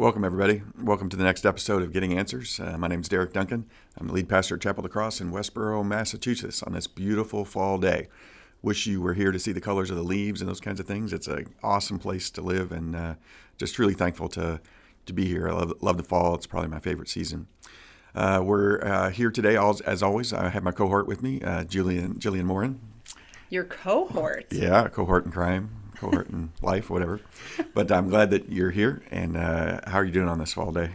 Welcome, everybody. Welcome to the next episode of Getting Answers. My name is Derek Duncan. I'm the lead pastor at Chapel of the Cross in Westboro, Massachusetts on this beautiful fall day. Wish you were here to see the colors of the leaves and those kinds of things. It's an awesome place to live, and just truly thankful to be here. I love the fall. It's probably my favorite season. We're here today, as always. I have my cohort with me, Jillian Morin. Your cohort? Yeah, cohort in crime. Cohort in life, whatever. But I'm glad that you're here. And how are you doing on this fall day?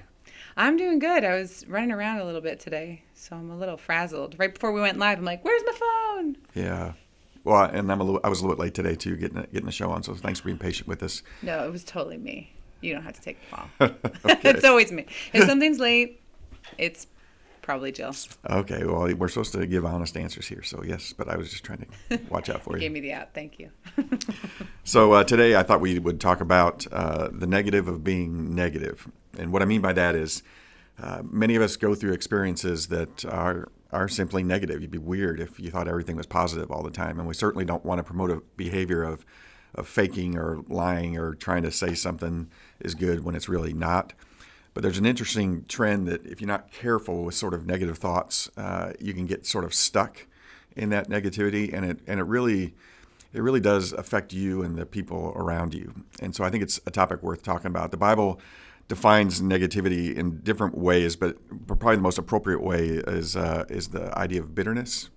I'm doing good. I was running around a little bit today, so I'm a little frazzled. Right before we went live, I'm like, "Where's my phone?" Yeah. Well, and I was a little bit late today too, getting the show on. So thanks for being patient with us. No, it was totally me. You don't have to take the fall. Okay. It's always me. If something's late, it's probably Jill. Okay. Well, we're supposed to give honest answers here, so yes. But I was just trying to watch out for you. You gave me the out. Thank you. So today I thought we would talk about the negative of being negative. And what I mean by that is many of us go through experiences that are simply negative. You'd be weird if you thought everything was positive all the time. And we certainly don't want to promote a behavior of faking or lying or trying to say something is good when it's really not. But there's an interesting trend that if you're not careful with sort of negative thoughts, you can get sort of stuck in that negativity, and it really does affect you and the people around you. And so I think it's a topic worth talking about. The Bible defines negativity in different ways, but probably the most appropriate way is the idea of bitterness.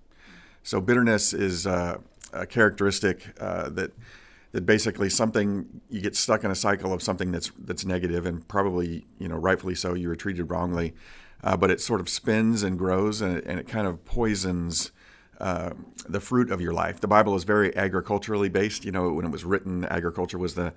So bitterness is a characteristic that basically something, you get stuck in a cycle of something that's negative, and probably, rightfully so, you were treated wrongly, but it sort of spins and grows, and it kind of poisons the fruit of your life. The Bible is very agriculturally based. When it was written, agriculture was the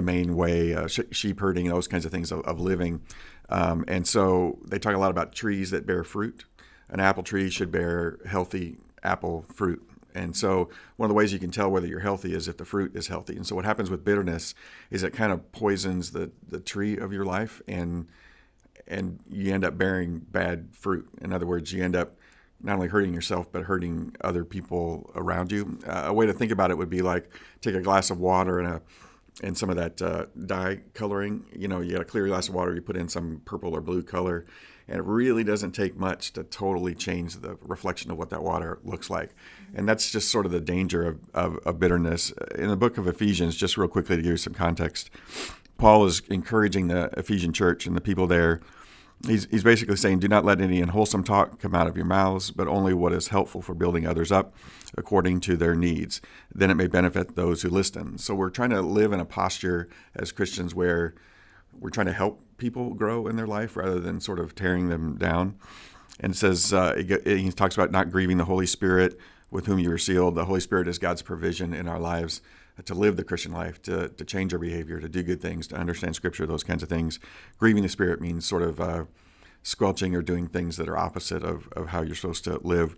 main way, sheep herding, those kinds of things of living. And so they talk a lot about trees that bear fruit. An apple tree should bear healthy apple fruit. And so one of the ways you can tell whether you're healthy is if the fruit is healthy. And so what happens with bitterness is it kind of poisons the tree of your life, and you end up bearing bad fruit. In other words, you end up not only hurting yourself, but hurting other people around you. A way to think about it would be like take a glass of water and some of that dye coloring. You got a clear glass of water, you put in some purple or blue color, and it really doesn't take much to totally change the reflection of what that water looks like. And that's just sort of the danger of bitterness. In the book of Ephesians, just real quickly to give you some context, Paul is encouraging the Ephesian church and the people there. He's basically saying, do not let any unwholesome talk come out of your mouths, but only what is helpful for building others up according to their needs. Then it may benefit those who listen. So we're trying to live in a posture as Christians where we're trying to help people grow in their life rather than sort of tearing them down. And it says, he talks about not grieving the Holy Spirit with whom you were sealed. The Holy Spirit is God's provision in our lives to live the Christian life, to change our behavior, to do good things, to understand Scripture, those kinds of things. Grieving the Spirit means sort of squelching or doing things that are opposite of how you're supposed to live.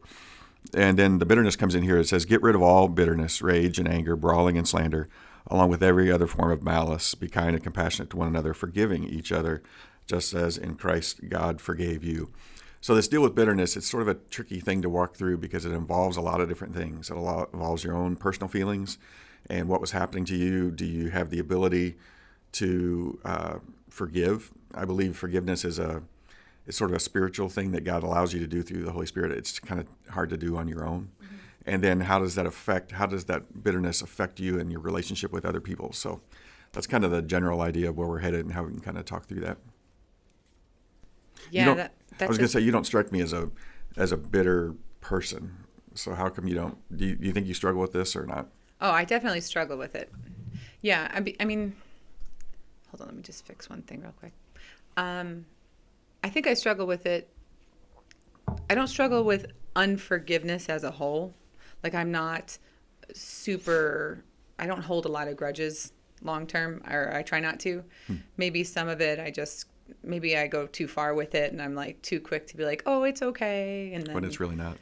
And then the bitterness comes in here. It says, get rid of all bitterness, rage, and anger, brawling, and slander, along with every other form of malice. Be kind and compassionate to one another, forgiving each other, just as in Christ God forgave you. So this deal with bitterness, it's sort of a tricky thing to walk through because it involves a lot of different things. It involves your own personal feelings and what was happening to you. Do you have the ability to forgive? I believe forgiveness is sort of a spiritual thing that God allows you to do through the Holy Spirit. It's kind of hard to do on your own. Mm-hmm. And then how does that bitterness affect you and your relationship with other people? So that's kind of the general idea of where we're headed and how we can kind of talk through that. Yeah, I was going to say, you don't strike me as a bitter person. So how come you don't? Do you think you struggle with this or not? Oh, I definitely struggle with it. Yeah, I mean, hold on, let me just fix one thing real quick. I think I struggle with it. I don't struggle with unforgiveness as a whole. Like I don't hold a lot of grudges long term, or I try not to. Maybe some of it maybe I go too far with it and I'm like too quick to be like, oh, it's okay. And then when it's really not.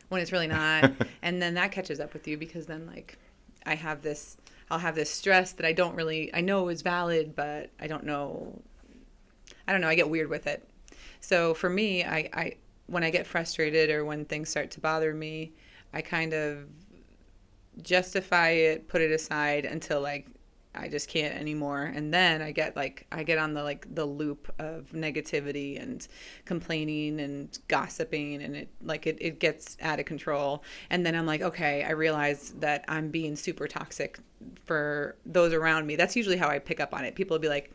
And then that catches up with you because then like I'll have this stress that I know is valid, but I don't know, I get weird with it. So for me, I when I get frustrated or when things start to bother me, I kind of justify it, put it aside until like I just can't anymore. And then I get on the loop of negativity and complaining and gossiping, and it gets out of control. And then I'm like, okay, I realize that I'm being super toxic for those around me. That's usually how I pick up on it. People will be like,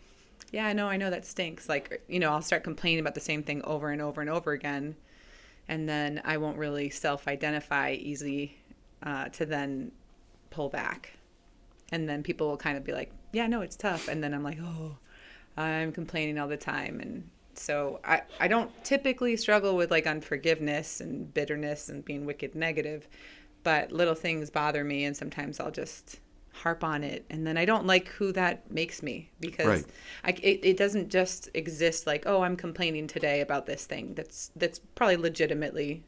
yeah, I know that stinks. Like, I'll start complaining about the same thing over and over and over again. And then I won't really self-identify easy to then pull back. And then people will kind of be like, yeah, no, it's tough. And then I'm like, oh, I'm complaining all the time. And so I don't typically struggle with like unforgiveness and bitterness and being wicked negative, but little things bother me. And sometimes I'll just harp on it. And then I don't like who that makes me, because it doesn't just exist like, oh, I'm complaining today about this thing. That's probably legitimately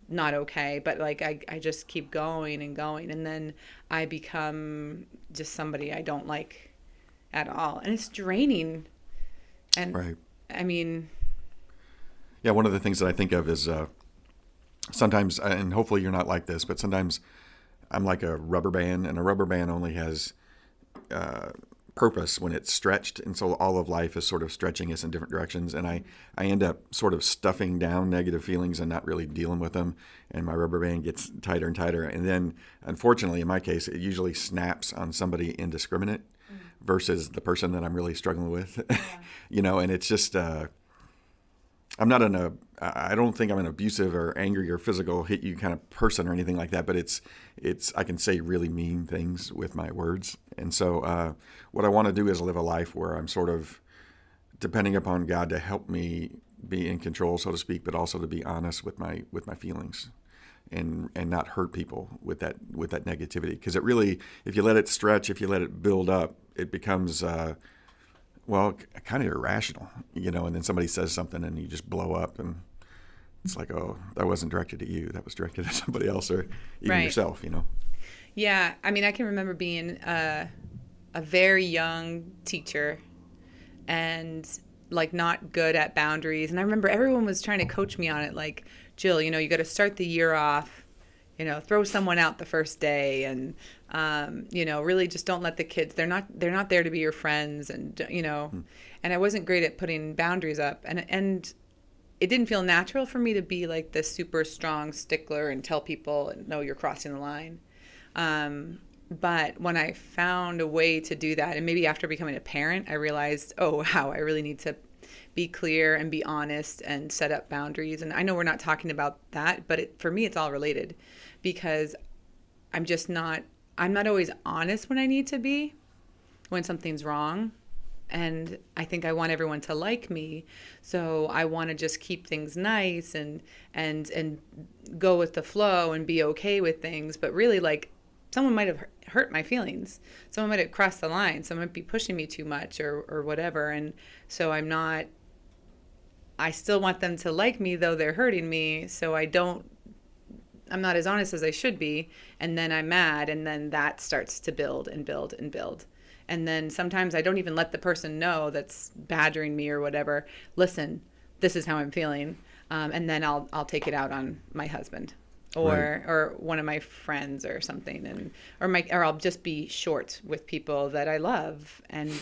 not okay, but like I just keep going and going, and then I become just somebody I don't like at all, and it's draining. And Right. I mean, Yeah, one of the things that I think of is sometimes, and hopefully you're not like this, but sometimes I'm like a rubber band, and a rubber band only has purpose when it's stretched, and so all of life is sort of stretching us in different directions, and I end up sort of stuffing down negative feelings and not really dealing with them, and my rubber band gets tighter and tighter, and then unfortunately in my case it usually snaps on somebody indiscriminate versus the person that I'm really struggling with. And it's just I don't think I'm an abusive or angry or physical hit you kind of person or anything like that, but it's I can say really mean things with my words. And so what I want to do is live a life where I'm sort of depending upon God to help me be in control, so to speak, but also to be honest with my feelings and not hurt people with that negativity. Because it really, if you let it stretch, if you let it build up, it becomes kind of irrational, and then somebody says something and you just blow up, and it's like, oh, that wasn't directed at you. That was directed at somebody else, or even Right. yourself, yeah, I mean, I can remember being a very young teacher and like not good at boundaries. And I remember everyone was trying to coach me on it. Like, Jill, you got to start the year off, throw someone out the first day, and, really just don't let the kids, they're not there to be your friends. And, and I wasn't great at putting boundaries up, and it didn't feel natural for me to be like this super strong stickler and tell people, no, you're crossing the line. But when I found a way to do that, and maybe after becoming a parent, I realized, oh, wow, I really need to be clear and be honest and set up boundaries. And I know we're not talking about that, but for me, it's all related, because I'm not always honest when I need to be, when something's wrong. And I think I want everyone to like me. So I want to just keep things nice and go with the flow and be okay with things. But really, like, someone might have hurt my feelings. Someone might have crossed the line. Someone might be pushing me too much or whatever. And so I still want them to like me, though they're hurting me. So I'm not as honest as I should be. And then I'm mad. And then that starts to build and build and build. And then sometimes I don't even let the person know that's badgering me or whatever, listen, this is how I'm feeling. And then I'll take it out on my husband or one of my friends or something, or I'll just be short with people that I love. And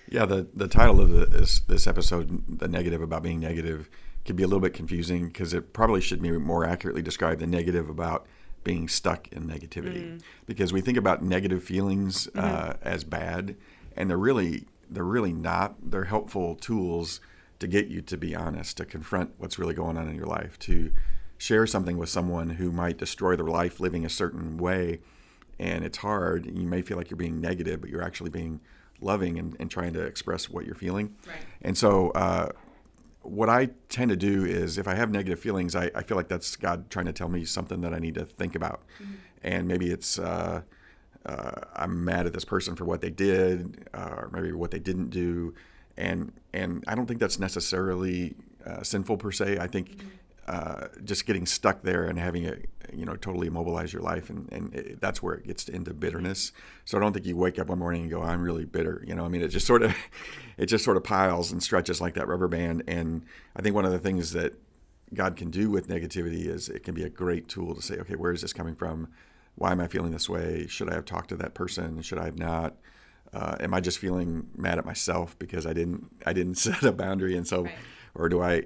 Yeah, the title of this episode, The Negative About Being Negative, can be a little bit confusing, because it probably should be more accurately describe the negative about being stuck in negativity, because we think about negative feelings as bad, and they're really not. They're helpful tools to get you to be honest, to confront what's really going on in your life, to share something with someone who might destroy their life living a certain way, and it's hard. You may feel like you're being negative, but you're actually being loving and trying to express what you're feeling. Right. And so what I tend to do is, if I have negative feelings, I feel like that's God trying to tell me something that I need to think about. And maybe it's I'm mad at this person for what they did, or maybe what they didn't do. And I don't think that's necessarily sinful per se. I think just getting stuck there and having it, totally immobilize your life, and that's where it gets into bitterness. So I don't think you wake up one morning and go, I'm really bitter. It just sort of piles and stretches like that rubber band. And I think one of the things that God can do with negativity is it can be a great tool to say, okay, where is this coming from? Why am I feeling this way? Should I have talked to that person? Should I have not? Am I just feeling mad at myself because I didn't set a boundary, and so, Right. or do I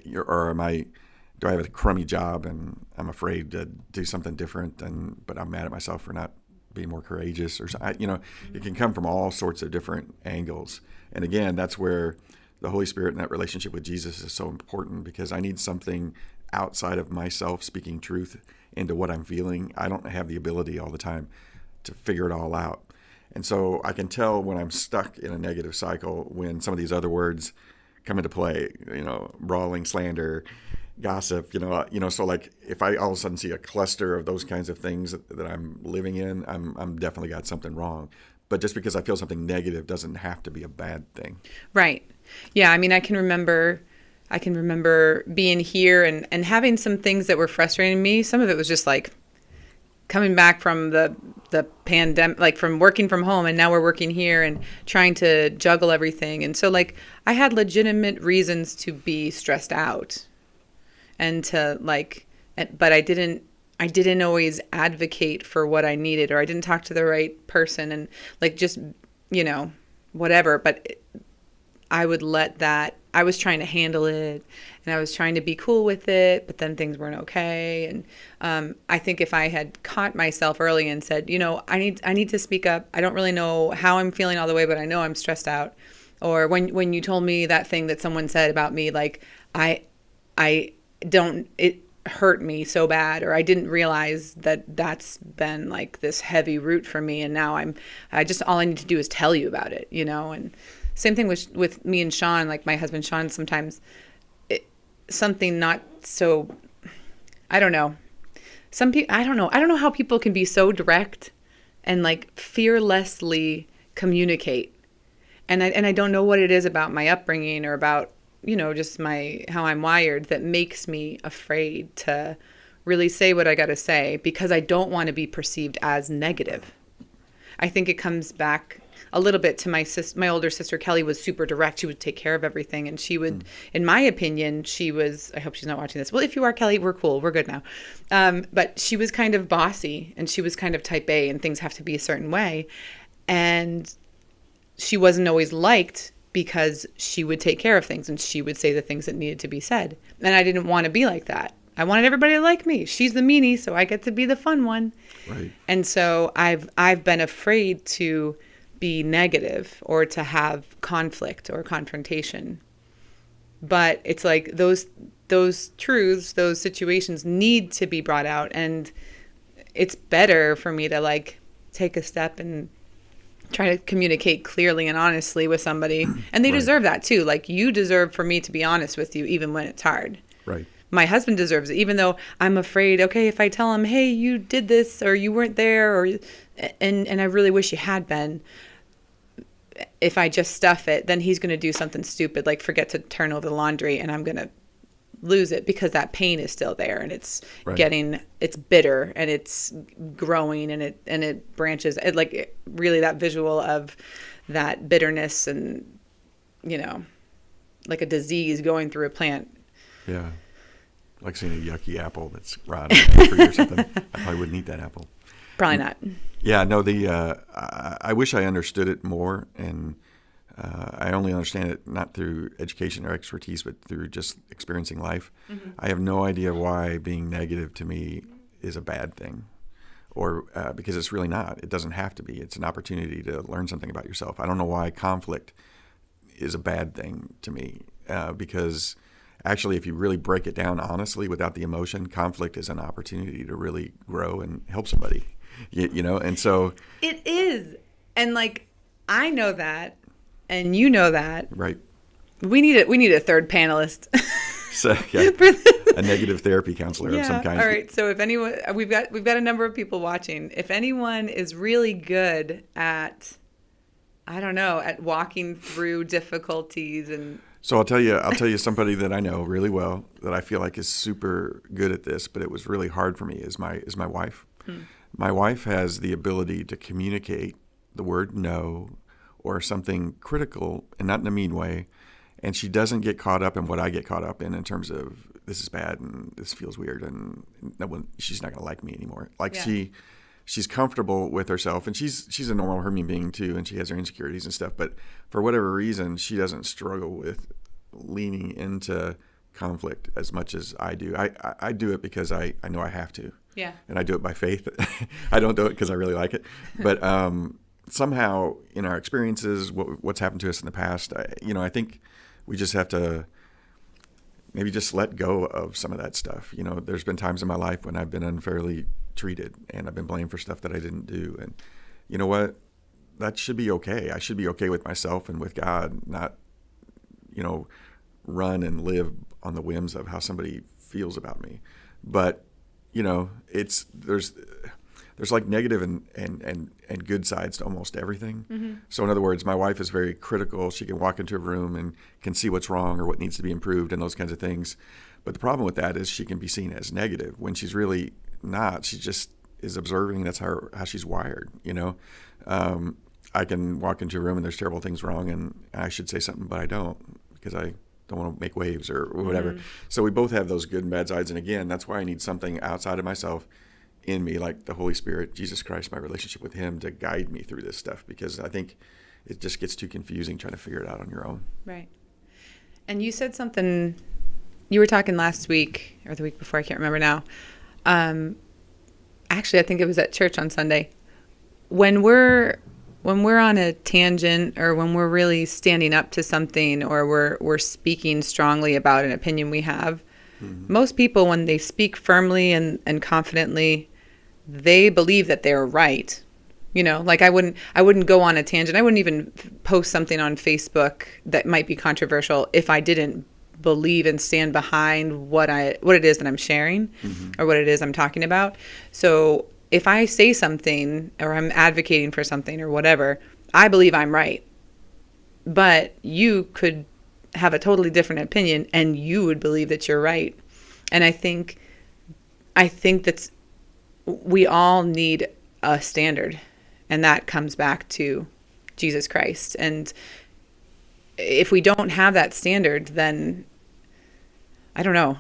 have a crummy job and I'm afraid to do something different, but I'm mad at myself for not being more courageous, or it can come from all sorts of different angles. And again, that's where the Holy Spirit and that relationship with Jesus is so important, because I need something outside of myself speaking truth into what I'm feeling. I don't have the ability all the time to figure it all out. And so I can tell when I'm stuck in a negative cycle when some of these other words come into play, brawling, slander, gossip, so like if I all of a sudden see a cluster of those kinds of things that I'm living in, I'm definitely got something wrong. But just because I feel something negative doesn't have to be a bad thing. Right. Yeah. I mean, I can remember being here and having some things that were frustrating me. Some of it was just like coming back from the pandemic, like from working from home, and now we're working here and trying to juggle everything. And so like I had legitimate reasons to be stressed out and to but I didn't always advocate for what I needed, or I didn't talk to the right person, and like just, whatever. But I would let that, I was trying to handle it and I was trying to be cool with it, but then things weren't okay. And I think if I had caught myself early and said, I need to speak up. I don't really know how I'm feeling all the way, but I know I'm stressed out. Or when you told me that thing that someone said about me, like it hurt me so bad, or I didn't realize that that's been like this heavy root for me. And now all I need to do is tell you about it, and same thing with me and Sean, like my husband, Sean, sometimes something not so, I don't know. Some people, I don't know how people can be so direct and like fearlessly communicate. And I don't know what it is about my upbringing or about, just how I'm wired that makes me afraid to really say what I got to say, because I don't want to be perceived as negative. I think it comes back a little bit to my older sister. Kelly was super direct. She would take care of everything. And she would, in my opinion, I hope she's not watching this. Well, if you are, Kelly, we're cool. We're good now. But she was kind of bossy, and she was kind of type A, and things have to be a certain way. And she wasn't always liked because she would take care of things and she would say the things that needed to be said. And I didn't want to be like that. I wanted everybody to like me. She's the meanie, so I get to be the fun one. Right. And so I've been afraid to be negative or to have conflict or confrontation. But it's like those truths, those situations need to be brought out, and it's better for me to like take a step and try to communicate clearly and honestly with somebody. And they Right. deserve that too. Like, you deserve for me to be honest with you even when it's hard. Right. My husband deserves it, even though I'm afraid, okay, if I tell him, hey, you did this, or you weren't there, or and I really wish you had been, if I just stuff it, then he's going to do something stupid, like forget to turn over the laundry, and I'm going to lose it because that pain is still there, and it's Right. it's bitter, and it's growing, and it branches. Really that visual of that bitterness and, like a disease going through a plant. Yeah. Like seeing a yucky apple that's rotten in a tree or something. I probably wouldn't eat that apple. Probably not. Yeah, no, I wish I understood it more, and I only understand it not through education or expertise, but through just experiencing life. Mm-hmm. I have no idea why being negative to me is a bad thing, or because it's really not. It doesn't have to be. It's an opportunity to learn something about yourself. I don't know why conflict is a bad thing to me, because actually, if you really break it down honestly without the emotion, conflict is an opportunity to really grow and help somebody. And so It is. And like, I know that, and you know that. right. We need a third panelist. So yeah, For this. a negative therapy counselor of some kind. All right. So if anyone, we've got a number of people watching. If anyone is really good at, I don't know, at walking through difficulties and. So I'll tell you somebody that I know really well that I feel like is super good at this, but it was really hard for me is my wife. My wife has the ability to communicate the word no or something critical, and not in a mean way, and she doesn't get caught up in what I get caught up in terms of this is bad and this feels weird and no one, she's not going to like me anymore. Like Yeah. she's comfortable with herself, and she's a normal human being too, and she has her insecurities and stuff. But for whatever reason, she doesn't struggle with leaning into conflict as much as I do. I do it because I know I have to. Yeah. And I do it by faith. I don't do it because I really like it. But somehow in our experiences, what's happened to us in the past, I think we just have to maybe just let go of some of that stuff. There's been times in my life when I've been unfairly treated and I've been blamed for stuff that I didn't do. And you know what? That should be okay. I should be okay with myself and with God, not, run and live on the whims of how somebody feels about me. But, there's like negative and good sides to almost everything. Mm-hmm. So in other words, my wife is very critical. She can walk into a room and can see what's wrong or what needs to be improved and those kinds of things. But the problem with that is she can be seen as negative when she's really not. She just is observing. That's how she's wired, I can walk into a room and there's terrible things wrong and I should say something, but I don't because I don't want to make waves or whatever. Mm-hmm. So we both have those good and bad sides. And again, that's why I need something outside of myself in me, like the Holy Spirit, Jesus Christ, my relationship with him to guide me through this stuff, because I think it just gets too confusing trying to figure it out on your own. Right. And you said something, you were talking last week or the week before, I can't remember now. Actually, I think it was at church on Sunday. When we're on a tangent or when we're really standing up to something or we're speaking strongly about an opinion we have, mm-hmm. most people, when they speak firmly and confidently, they believe that they're right. Like I wouldn't go on a tangent. I wouldn't even post something on Facebook that might be controversial if I didn't believe and stand behind what it is that I'm sharing, mm-hmm. or what it is I'm talking about. So if I say something or I'm advocating for something or whatever, I believe I'm right. But you could have a totally different opinion and you would believe that you're right. And I think that's, we all need a standard, and that comes back to Jesus Christ. And if we don't have that standard, then I don't know.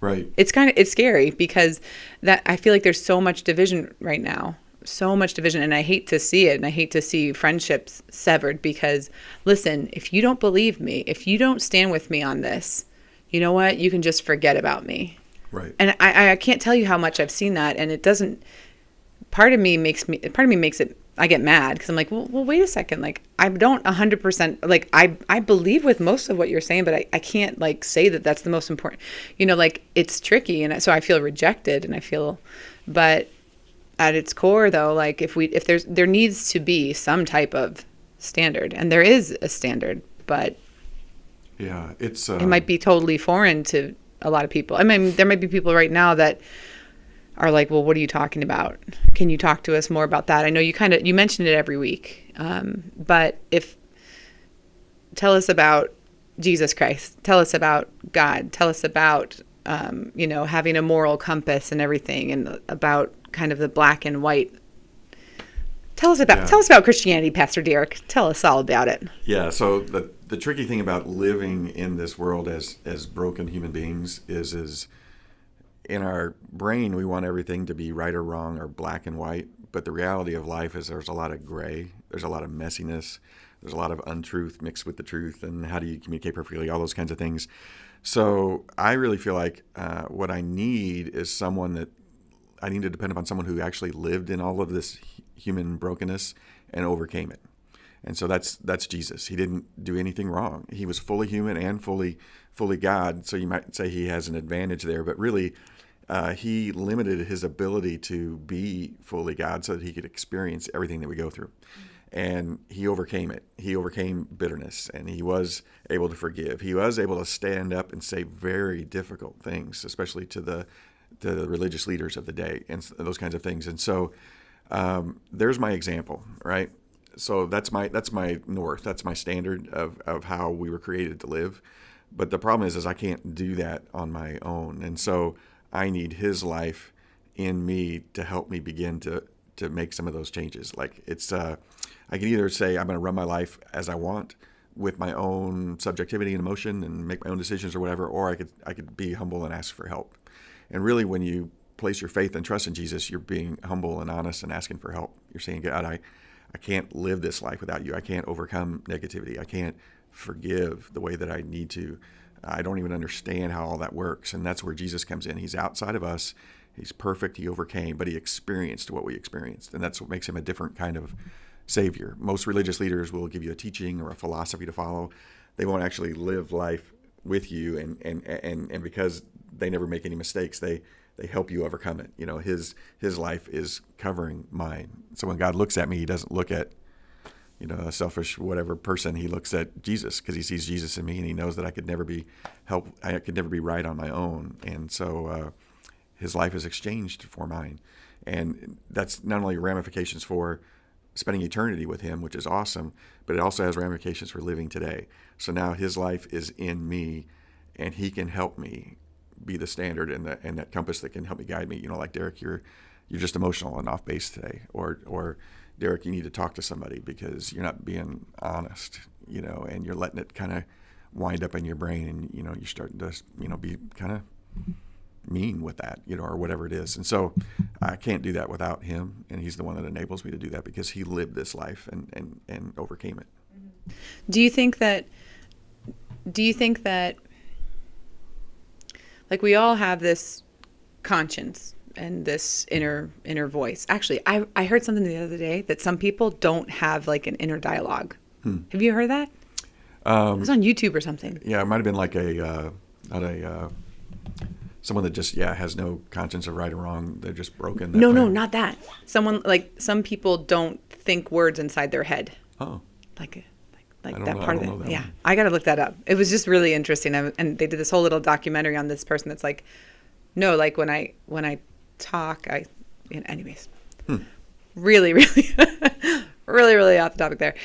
Right. It's scary because that I feel like there's so much division right now, so much division, and I hate to see it, and I hate to see friendships severed because, listen, if you don't believe me, if you don't stand with me on this, you know what? You can just forget about me. Right. And I can't tell you how much I've seen that, and it doesn't. Part of me makes it. I get mad because I'm like, well, wait a second. Like, I don't 100%, like, I believe with most of what you're saying, but I can't, like, say that that's the most important. Like, it's tricky, and so I feel rejected, but at its core, though, like, if there needs to be some type of standard, and there is a standard, but yeah, it might be totally foreign to a lot of people. I mean, there might be people right now that are like, well, what are you talking about? Can you talk to us more about that? I know you mentioned it every week, but tell us about Jesus Christ. Tell us about God. Tell us about, having a moral compass and everything, and about kind of the black and white. Tell us about Christianity, Pastor Derek. Tell us all about it. Yeah. So the tricky thing about living in this world as broken human beings is in our brain, we want everything to be right or wrong or black and white. But the reality of life is there's a lot of gray. There's a lot of messiness. There's a lot of untruth mixed with the truth. And how do you communicate perfectly? All those kinds of things. So I really feel like what I need is I need to depend upon someone who actually lived in all of this human brokenness and overcame it. And so that's Jesus. He didn't do anything wrong. He was fully human and fully God. So you might say he has an advantage there, but really he limited his ability to be fully God so that he could experience everything that we go through. And he overcame it. He overcame bitterness, and he was able to forgive. He was able to stand up and say very difficult things, especially to the religious leaders of the day and those kinds of things. And so there's my example, right? So that's my north. That's my standard of how we were created to live. But the problem is I can't do that on my own. And so I need his life in me to help me begin to make some of those changes. Like it's, I can either say I'm going to run my life as I want with my own subjectivity and emotion and make my own decisions or whatever, or I could be humble and ask for help. And really, when you place your faith and trust in Jesus, you're being humble and honest and asking for help. You're saying, God, I can't live this life without you. I can't overcome negativity. I can't forgive the way that I need to. I don't even understand how all that works. And that's where Jesus comes in. He's outside of us. He's perfect. He overcame, but he experienced what we experienced. And that's what makes him a different kind of Savior. Most religious leaders will give you a teaching or a philosophy to follow. They won't actually live life with you. And because they never make any mistakes, they help you overcome it. His life is covering mine. So when God looks at me, he doesn't look at, a selfish whatever person. He looks at Jesus because he sees Jesus in me, and he knows that I could never be right on my own. And so his life is exchanged for mine. And that's not only ramifications for spending eternity with him, which is awesome, but it also has ramifications for living today. So now his life is in me, and he can help me be the standard and that compass that can help me guide me. Like Derek, you're just emotional and off base today, or Derek, you need to talk to somebody because you're not being honest, and you're letting it kind of wind up in your brain, and you're starting to be kind of mean with that, or whatever it is. And so I can't do that without him, and he's the one that enables me to do that because he lived this life and overcame it. Do you think that like we all have this conscience and this inner voice? Actually, I heard something the other day that some people don't have like an inner dialogue. Have you heard that? It was on YouTube or something. Yeah, it might have been like someone that just has no conscience of right or wrong. They're just broken. No, not that. Some people don't think words inside their head. Oh, like that part of it. Yeah, I got to look that up. It was just really interesting, and they did this whole little documentary on this person that's like, no, like when I talk, anyways, really, really, really, really off the topic there.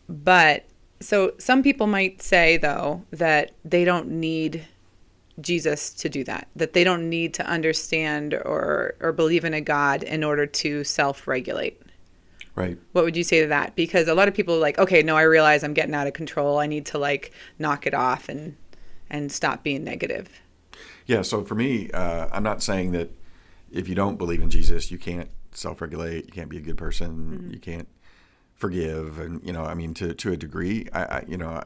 But so some people might say though that they don't need Jesus to do that they don't need to understand or believe in a God in order to self-regulate. Right. What would you say to that? Because a lot of people are like, okay, no, I realize I'm getting out of control. I need to like knock it off and stop being negative. Yeah. So for me, I'm not saying that if you don't believe in Jesus, you can't self-regulate, you can't be a good person, you can't forgive. And, to a degree,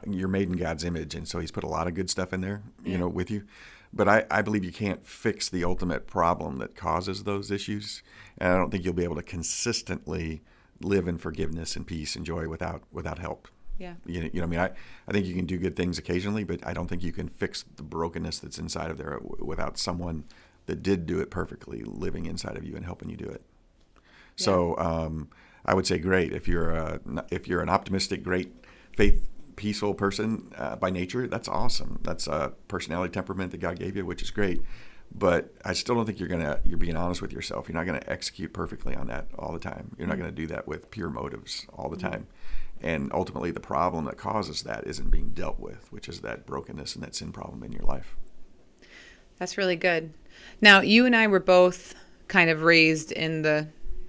you're made in God's image. And so he's put a lot of good stuff in there, with you. But I believe you can't fix the ultimate problem that causes those issues. And I don't think you'll be able to consistently live in forgiveness and peace and joy without help. Yeah. I think you can do good things occasionally, but I don't think you can fix the brokenness that's inside of there without someone that did do it perfectly living inside of you and helping you do it. Yeah. So I would say great if you're an optimistic, great, faith, peaceful person by nature. That's awesome. That's a personality temperament that God gave you, which is great. But I still don't think you're being honest with yourself. You're not going to execute perfectly on that all the time. You're not going to do that with pure motives all the time. And ultimately, the problem that causes that isn't being dealt with, which is that brokenness and that sin problem in your life. That's really good. Now, you and I were both kind of raised in the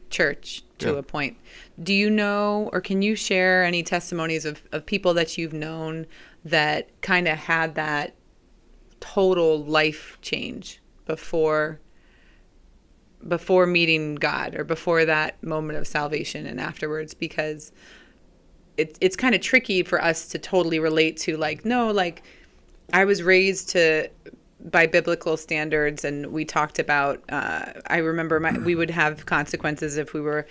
church to a point. Do you know, or can you share any testimonies of people that you've known that kind of had that total life change before meeting God or before that moment of salvation and afterwards? Because it's kind of tricky for us to totally relate to I was raised by biblical standards, and we talked about, I remember we would have consequences if we were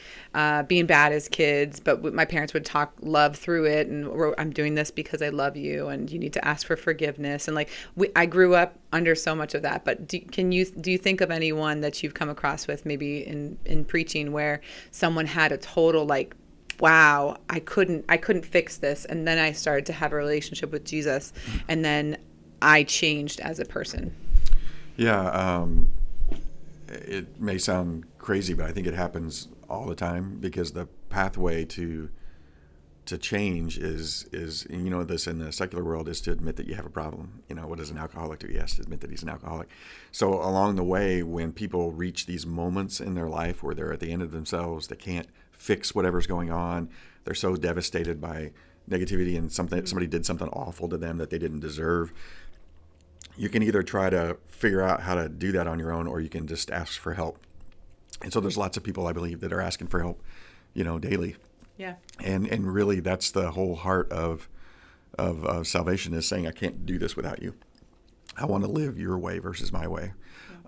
being bad as kids, but my parents would talk love through it, and I'm doing this because I love you, and you need to ask for forgiveness. And I grew up under so much of that. But do you think of anyone that you've come across with maybe in preaching where someone had a total wow, I couldn't fix this, and then I started to have a relationship with Jesus, and then I changed as a person? Yeah, it may sound crazy, but I think it happens all the time because the pathway to change is this in the secular world is to admit that you have a problem. What does an alcoholic do? He has to admit that he's an alcoholic. So along the way, when people reach these moments in their life where they're at the end of themselves, they can't fix whatever's going on, they're so devastated by negativity and somebody did something awful to them that they didn't deserve. you can either try to figure out how to do that on your own, or you can just ask for help. And so there's lots of people, I believe, that are asking for help, daily. Yeah. And really, that's the whole heart of salvation, is saying, I can't do this without you. I want to live your way versus my way.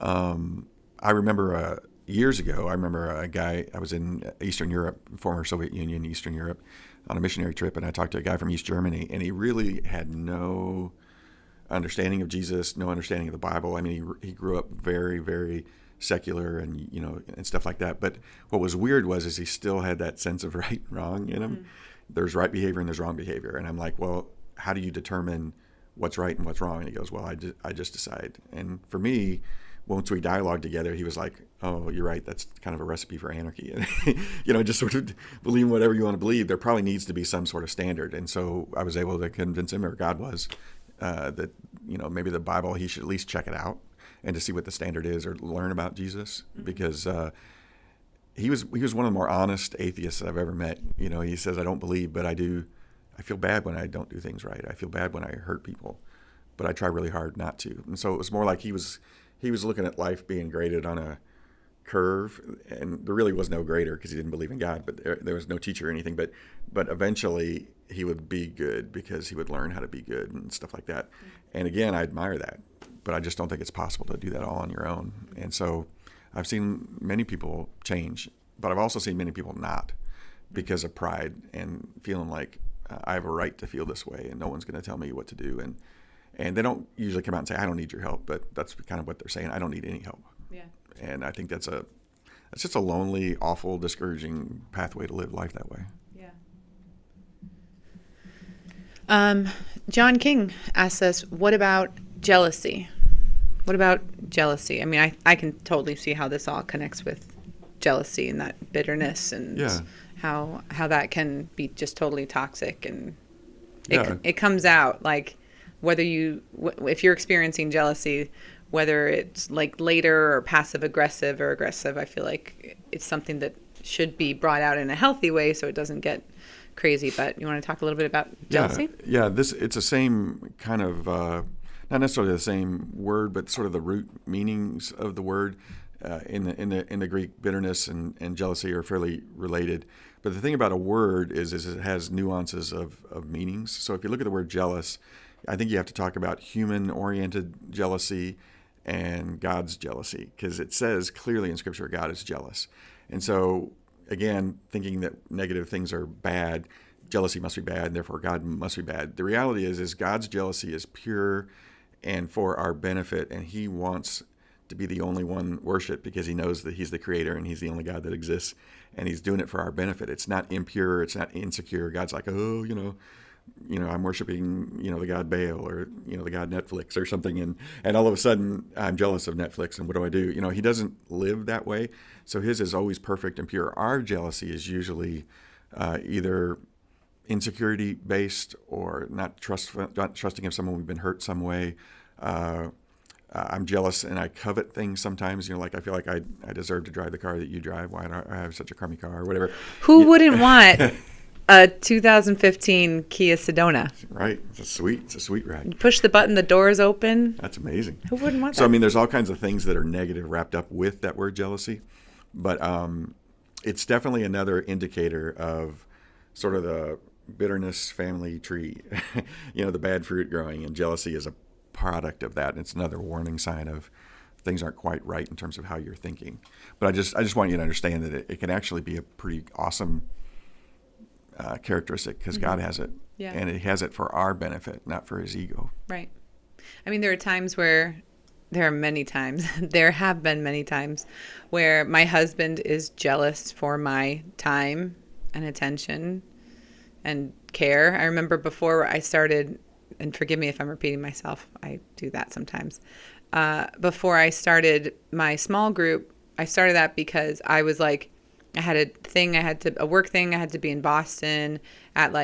I remember years ago, a guy, I was in Eastern Europe, former Soviet Union, Eastern Europe, on a missionary trip, and I talked to a guy from East Germany, and he really had no understanding of Jesus, no understanding of the Bible. I mean, he grew up very, very secular and and stuff like that. But what was weird is he still had that sense of right and wrong in him. Mm-hmm. There's right behavior and there's wrong behavior. And I'm like, well, how do you determine what's right and what's wrong? And he goes, well, I just decide. And for me, once we dialogued together, he was like, oh, you're right. That's kind of a recipe for anarchy. And, just sort of believe whatever you want to believe. There probably needs to be some sort of standard. And so I was able to convince him, or God was, that, maybe the Bible, he should at least check it out and to see what the standard is, or learn about Jesus, because he was one of the more honest atheists I've ever met. He says, I don't believe, but I do. I feel bad when I don't do things right. I feel bad when I hurt people, but I try really hard not to. And so it was more like he was looking at life being graded on a curve, and there really was no grader because he didn't believe in God, but there was no teacher or anything. But eventually he would be good because he would learn how to be good and stuff like that. And again, I admire that, but I just don't think it's possible to do that all on your own. And so I've seen many people change, but I've also seen many people not, because of pride and feeling like I have a right to feel this way and no one's going to tell me what to do. And they don't usually come out and say, I don't need your help, but that's kind of what they're saying. I don't need any help. Yeah. And I think that's just a lonely, awful, discouraging pathway to live life that way. Yeah. John King asks us, what about jealousy? What about jealousy? I mean, I can totally see how this all connects with jealousy and that bitterness, and how that can be just totally toxic. And it comes out like, if you're experiencing jealousy, whether it's like later or passive aggressive or aggressive, I feel like it's something that should be brought out in a healthy way so it doesn't get crazy. But you want to talk a little bit about jealousy? Yeah. It's the same kind of, not necessarily the same word, but sort of the root meanings of the word. In the Greek, bitterness and jealousy are fairly related. But the thing about a word is it has nuances of meanings. So if you look at the word jealous, I think you have to talk about human-oriented jealousy and God's jealousy, because it says clearly in Scripture God is jealous. And so, again, thinking that negative things are bad, jealousy must be bad, and therefore God must be bad. The reality is God's jealousy is pure and for our benefit, and he wants to be the only one worshipped because he knows that he's the creator and he's the only God that exists, and he's doing it for our benefit. It's not impure, it's not insecure. God's like, oh, I'm worshiping, the God Baal, or, the God Netflix or something. And all of a sudden I'm jealous of Netflix, and what do I do? He doesn't live that way. So his is always perfect and pure. Our jealousy is usually either insecurity based, or not trusting of someone we've been hurt some way. I'm jealous and I covet things sometimes, like I feel like I deserve to drive the car that you drive. Why don't I have such a crummy car or whatever? Who wouldn't want a 2015 Kia Sedona? Right. It's a sweet ride. You push the button, the doors open. That's amazing. Who wouldn't want that? So, I mean, there's all kinds of things that are negative wrapped up with that word jealousy, but it's definitely another indicator of sort of the bitterness family tree, the bad fruit growing, and jealousy is a product of that. And it's another warning sign of things aren't quite right in terms of how you're thinking. But I just want you to understand that it can actually be a pretty awesome characteristic, because God has it, and he has it for our benefit, not for his ego. Right. I mean, there have been many times where my husband is jealous for my time and attention and care. I remember before I started, and forgive me if I'm repeating myself, I do that sometimes. Before I started my small group, I started that because I was like, I had a work thing. I had to be in Boston at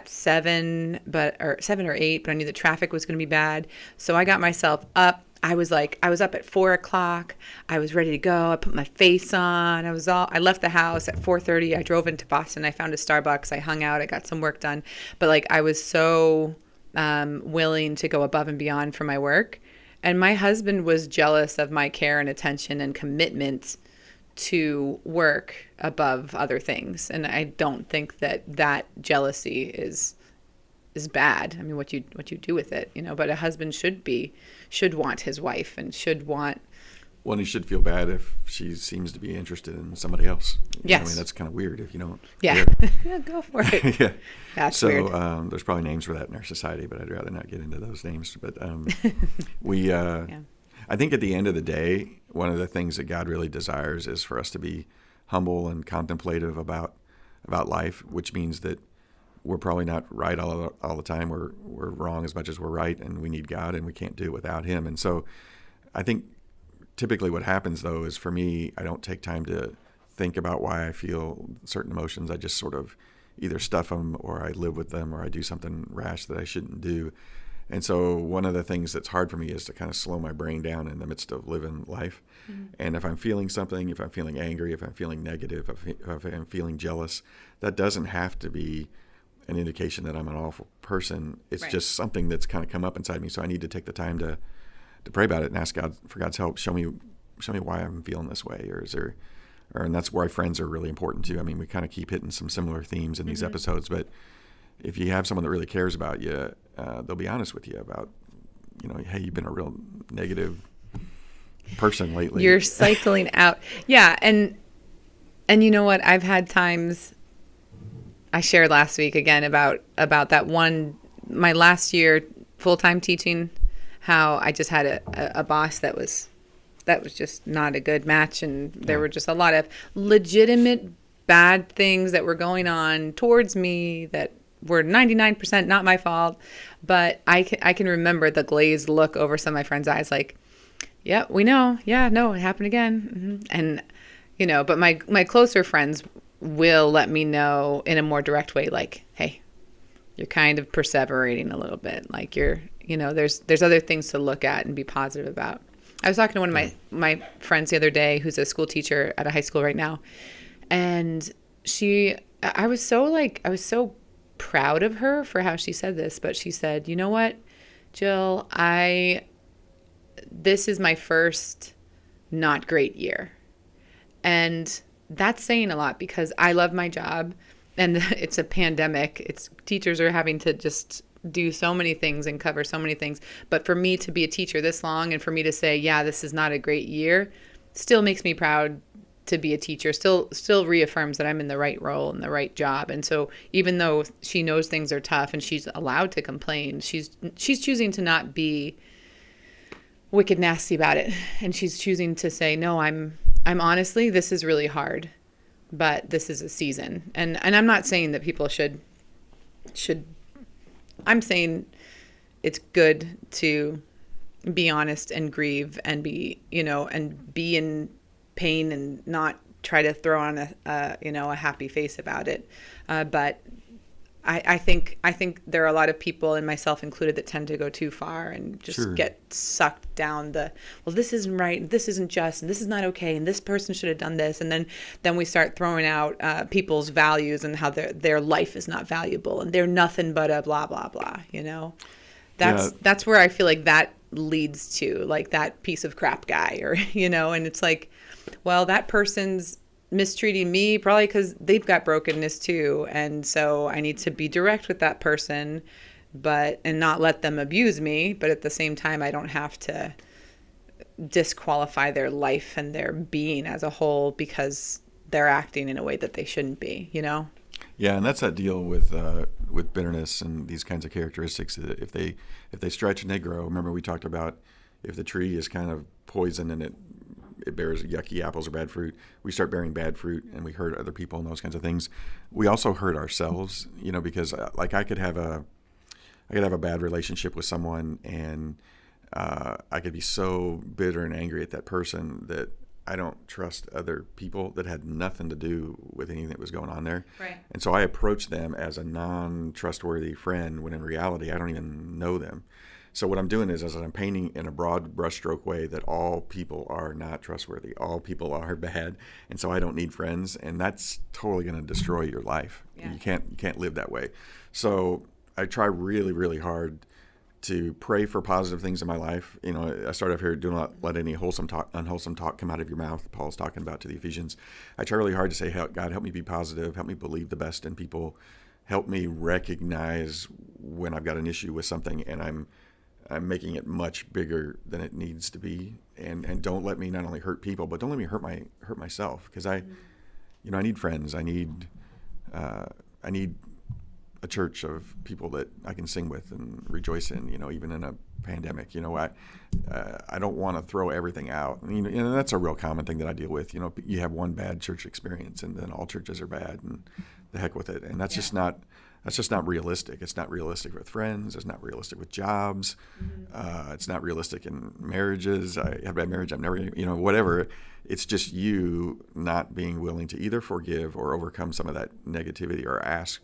7 or 8, but I knew the traffic was going to be bad. So I got myself up. I was up at 4:00. I was ready to go. I put my face on. I left the house at 4:30. I drove into Boston. I found a Starbucks. I hung out. I got some work done. But I was so willing to go above and beyond for my work. And my husband was jealous of my care and attention and commitment to work above other things. And I don't think that jealousy is bad. I mean, what you do with it, but a husband should want his wife and should want. Well, and he should feel bad if she seems to be interested in somebody else. Yes. I mean, that's kind of weird if you don't. Yeah. Yeah, go for it. Yeah. That's weird. So there's probably names for that in our society, but I'd rather not get into those names. But I think at the end of the day, one of the things that God really desires is for us to be humble and contemplative about life, which means that we're probably not right all the time. We're wrong as much as we're right, and we need God, and we can't do it without Him. And so I think typically what happens, though, is for me, I don't take time to think about why I feel certain emotions. I just sort of either stuff them, or I live with them, or I do something rash that I shouldn't do. And so one of the things that's hard for me is to kind of slow my brain down in the midst of living life. Mm-hmm. And if I'm feeling something, if I'm feeling angry, if I'm feeling negative, if I'm feeling jealous, that doesn't have to be an indication that I'm an awful person. It's right. just something that's kind of come up inside me. So I need to take the time to pray about it and ask God for God's help. Show me why I'm feeling this way, and that's why friends are really important too. I mean, we kind of keep hitting some similar themes in these episodes, but if you have someone that really cares about you, they'll be honest with you about, hey, you've been a real negative person lately. You're cycling out. Yeah. And you know what? I've had times, I shared last week again about that one, my last year full-time teaching, how I just had a boss that was just not a good match. And there were just a lot of legitimate bad things that were going on towards me that were 99% not my fault. But I can remember the glazed look over some of my friends' eyes, like, yeah, we know. Yeah, no, it happened again. Mm-hmm. And, but my closer friends will let me know in a more direct way, like, hey, you're kind of perseverating a little bit. Like there's other things to look at and be positive about. I was talking to one of my friends the other day who's a school teacher at a high school right now. And I was so proud of her for how she said this, but she said, you know what, Jill, this is my first not great year. And that's saying a lot because I love my job and it's a pandemic. Teachers are having to just do so many things and cover so many things. But for me to be a teacher this long and for me to say, yeah, this is not a great year, still makes me proud to be a teacher, still reaffirms that I'm in the right role and the right job. And so even though she knows things are tough and she's allowed to complain, she's choosing to not be wicked nasty about it. And she's choosing to say, no, I'm honestly, this is really hard, but this is a season. And I'm not saying that people should, I'm saying it's good to be honest and grieve and be, and be in pain and not try to throw on a happy face about it. But I think there are a lot of people, and myself included, that tend to go too far and just get sucked down well, this isn't right, and this isn't just, and this is not okay, and this person should have done this. And then we start throwing out people's values and how their life is not valuable and they're nothing but a blah, blah, blah, That's where I feel like that leads to, like, that piece of crap guy, or, and it's like, well, that person's mistreating me probably because they've got brokenness too, and so I need to be direct with that person, and not let them abuse me, but at the same time I don't have to disqualify their life and their being as a whole because they're acting in a way that they shouldn't be. Yeah, and that's that deal with bitterness and these kinds of characteristics. If they stretch and they grow, remember we talked about if the tree is kind of poison and it bears yucky apples or bad fruit, we start bearing bad fruit and we hurt other people and those kinds of things. We also hurt ourselves, because like I could have a bad relationship with someone and I could be so bitter and angry at that person that I don't trust other people that had nothing to do with anything that was going on there. Right. And so I approach them as a non-trustworthy friend when in reality I don't even know them. So what I'm doing is I'm painting in a broad brushstroke way that all people are not trustworthy. All people are bad, and so I don't need friends, and that's totally going to destroy your life. Yeah. You can't live that way. So I try really, really hard to pray for positive things in my life. You know, I started off here, do not let any unwholesome talk come out of your mouth. Paul's talking about to the Ephesians. I try really hard to say, God, help me be positive. Help me believe the best in people. Help me recognize when I've got an issue with something and I'm making it much bigger than it needs to be. And don't let me not only hurt people, but don't let me hurt myself. Because I need friends. I need a church of people that I can sing with and rejoice in, even in a pandemic. I don't want to throw everything out. That's a real common thing that I deal with. You have one bad church experience and then all churches are bad and the heck with it. And that's just not realistic. It's not realistic with friends. It's not realistic with jobs. It's not realistic in marriages. I have a bad marriage. I'm never, whatever. It's just you not being willing to either forgive or overcome some of that negativity or ask,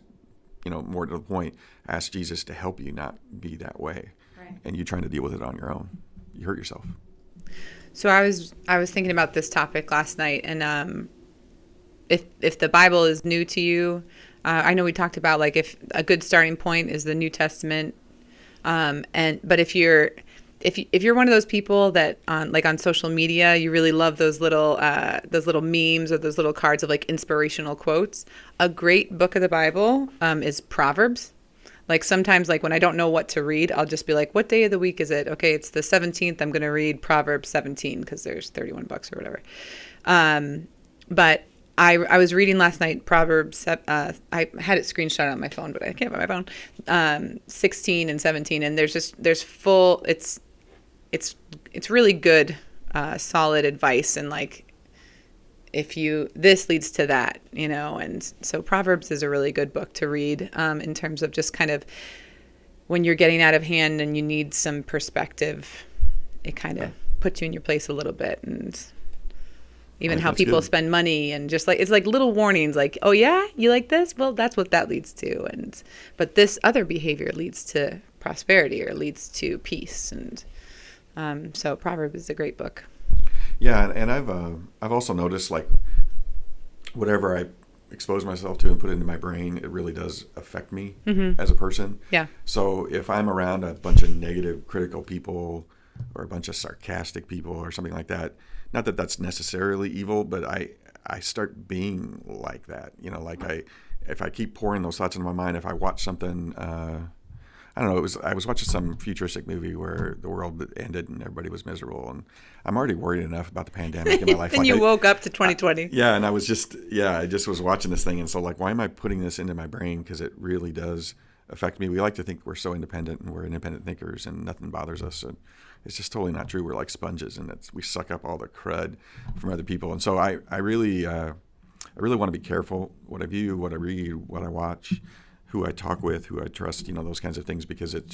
more to the point, ask Jesus to help you not be that way. Right. And you trying to deal with it on your own. You hurt yourself. So I was thinking about this topic last night, and if the Bible is new to you, I know we talked about like if a good starting point is the New Testament, but if you're one of those people that on social media you really love those little memes or those little cards of like inspirational quotes, a great book of the Bible is Proverbs. Like sometimes like when I don't know what to read, I'll just be like, what day of the week is it? Okay, it's the 17th. I'm going to read Proverbs 17 because there's 31 bucks or whatever. But I was reading last night Proverbs. I had it screenshot on my phone, but I can't find my phone. 16 and 17, and there's full. It's really good, solid advice, and like this leads to that, and so Proverbs is a really good book to read in terms of just kind of when you're getting out of hand and you need some perspective, it kind of puts you in your place a little bit, and even how people spend money, and just like it's like little warnings like, oh yeah, you like this, well that's what that leads to, but this other behavior leads to prosperity or leads to peace, and so Proverbs is a great book. Yeah, and I've also noticed like whatever I expose myself to and put into my brain, it really does affect me as a person. Yeah. So if I'm around a bunch of negative, critical people or a bunch of sarcastic people or something like that, not that that's necessarily evil, but I start being like that. If I keep pouring those thoughts into my mind, if I watch something, I don't know, I was watching some futuristic movie where the world ended and everybody was miserable, and I'm already worried enough about the pandemic in my life. And like you woke up to 2020. Yeah, and I just was watching this thing, and so like, why am I putting this into my brain? Because it really does affect me. We like to think we're so independent and we're independent thinkers and nothing bothers us, and it's just totally not true. We're like sponges, and we suck up all the crud from other people. And so I really want to be careful what I view, what I read, what I watch, who I talk with, who I trust, those kinds of things, because it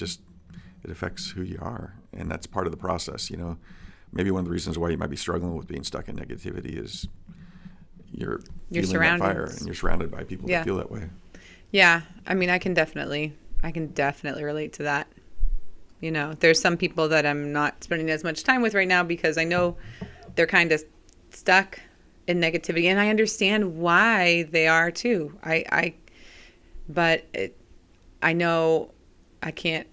affects who you are. And that's part of the process. Maybe one of the reasons why you might be struggling with being stuck in negativity is you're feeling that fire and you're surrounded by people that feel that way. Yeah. I mean, I can definitely relate to that. There's some people that I'm not spending as much time with right now because I know they're kind of stuck in negativity, and I understand why they are too. But I know I can't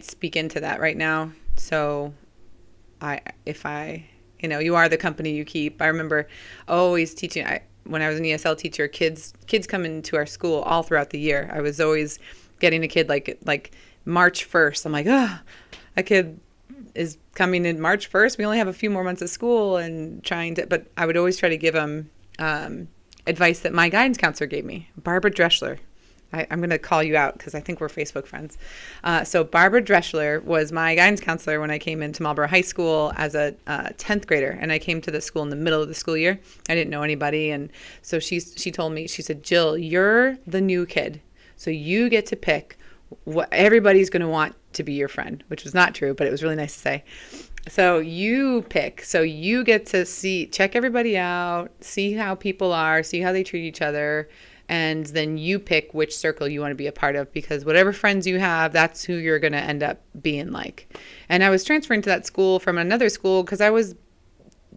speak into that right now. So you are the company you keep. I remember always teaching. When I was an ESL teacher, kids come into our school all throughout the year. I was always getting a kid like March 1st. I'm like, a kid is coming in March 1st. We only have a few more months of school, and but I would always try to give them advice that my guidance counselor gave me, Barbara Dreschler. I'm going to call you out because I think we're Facebook friends. So Barbara Dreschler was my guidance counselor when I came into Marlboro High School as a 10th grader. And I came to the school in the middle of the school year. I didn't know anybody. And so she told me, she said, Jill, you're the new kid. So you get to pick what everybody's going to want to be your friend, which was not true, but it was really nice to say. So you pick. So you get to check everybody out, see how people are, see how they treat each other. And then you pick which circle you want to be a part of, because whatever friends you have, that's who you're going to end up being like. And I was transferring to that school from another school because I was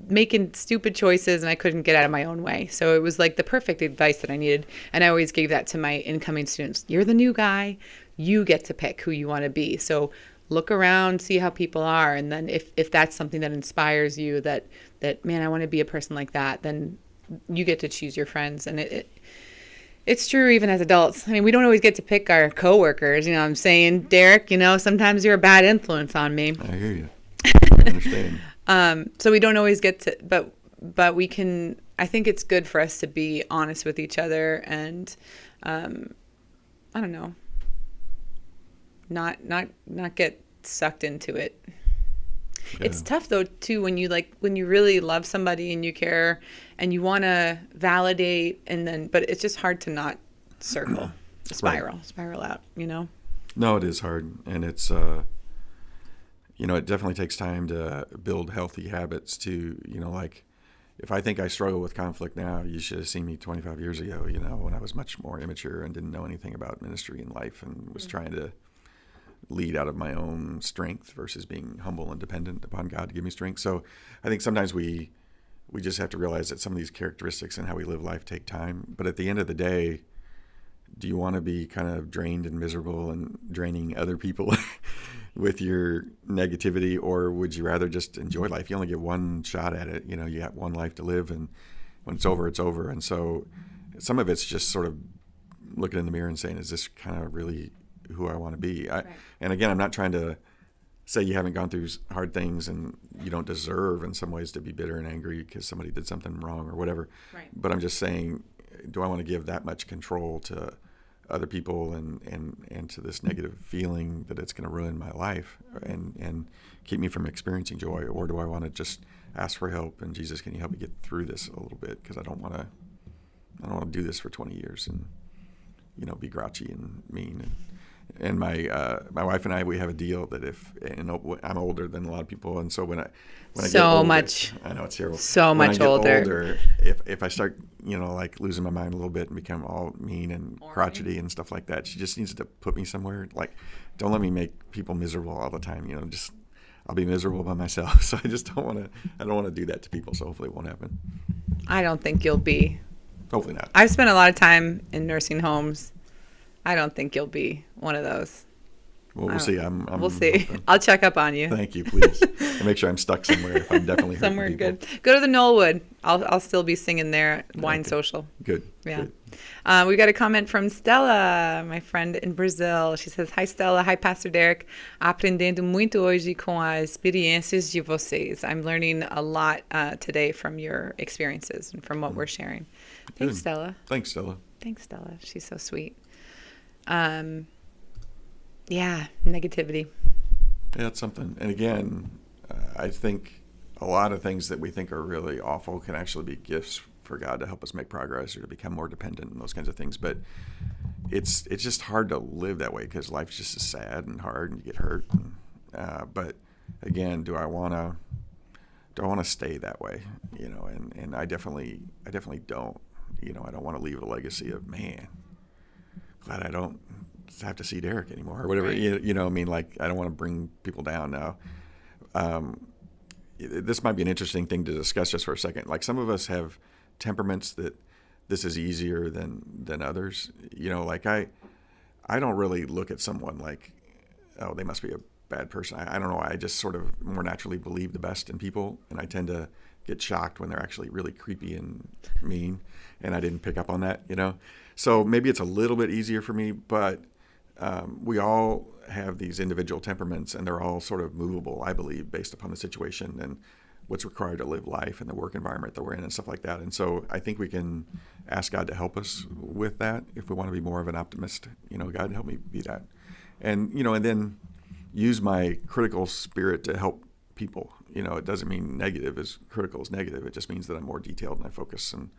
making stupid choices and I couldn't get out of my own way. So it was like the perfect advice that I needed. And I always gave that to my incoming students. You're the new guy. You get to pick who you want to be. So look around, see how people are, and then if that's something that inspires you, that man, I want to be a person like that, then you get to choose your friends. And it's true even as adults. I mean, we don't always get to pick our coworkers. You know what I'm saying, Derek? You know, sometimes you're a bad influence on me. I hear you. I understand. So we don't always get to, but we can. I think it's good for us to be honest with each other, and I don't know, not get sucked into it. Yeah. It's tough though too when you really love somebody and you care and you want to validate, and then but it's just hard to not spiral out, you know. No, it is hard, and it's it definitely takes time to build healthy habits to, like, if I think I struggle with conflict now, you should have seen me 25 years ago, when I was much more immature and didn't know anything about ministry and life, and was trying to lead out of my own strength versus being humble and dependent upon God to give me strength. So I think sometimes we just have to realize that some of these characteristics and how we live life take time. But at the end of the day, do you want to be kind of drained and miserable and draining other people with your negativity, or would you rather just enjoy life? You only get one shot at it. You have one life to live, and when it's over, it's over. And so some of it's just sort of looking in the mirror and saying, is this kind of really who I want to be? Right. And again, I'm not trying to say you haven't gone through hard things and you don't deserve in some ways to be bitter and angry because somebody did something wrong or whatever. Right. But I'm just saying, do I want to give that much control to other people and to this negative feeling that it's going to ruin my life and keep me from experiencing joy? Or do I want to just ask for help and, Jesus, can you help me get through this a little bit? Because I don't want to do this for 20 years and, be grouchy and mean. And my wife and I, we have a deal that I'm older than a lot of people, and so when I get older, I know it's terrible. So much older. If I start like losing my mind a little bit and become all mean and crotchety and stuff like that, she just needs to put me somewhere. Like, don't let me make people miserable all the time. Just I'll be miserable by myself. So I just don't want to. I don't want to do that to people. So hopefully it won't happen. I don't think you'll be. Hopefully not. I've spent a lot of time in nursing homes. I don't think you'll be one of those. Well, we'll see. We'll see. Hoping. I'll check up on you. Thank you, please. And make sure I'm stuck somewhere if I'm definitely hurting somewhere people. Good. Go to the Knollwood. I'll still be singing there at Wine Okay. Social. Good. Yeah. Good. We got a comment from Stella, my friend in Brazil. She says, "Hi Stella, hi Pastor Derek. Aprendendo muito hoje com as experiências de vocês. I'm learning a lot today from your experiences and from what we're sharing." Thanks, Good. Stella. Thanks, Stella. Thanks, Stella. She's so sweet. Yeah, negativity. Yeah, it's something. And again, I think a lot of things that we think are really awful can actually be gifts for God to help us make progress or to become more dependent and those kinds of things. But it's just hard to live that way because life's just as sad and hard and you get hurt. But again, do I want to stay that way? And I definitely don't. I don't want to leave a legacy of, man, glad I don't have to see Derek anymore or whatever. Right. Like, I don't want to bring people down now. This might be an interesting thing to discuss just for a second. Like, some of us have temperaments that this is easier than others. Like I don't really look at someone like, oh, they must be a bad person. I don't know. I just sort of more naturally believe the best in people, and I tend to get shocked when they're actually really creepy and mean, and I didn't pick up on that, So maybe it's a little bit easier for me, but we all have these individual temperaments, and they're all sort of movable, I believe, based upon the situation and what's required to live life and the work environment that we're in and stuff like that. And so I think we can ask God to help us with that if we want to be more of an optimist. God, help me be that. And, and then use my critical spirit to help people. It doesn't mean negative is critical is negative. It just means that I'm more detailed and I focus and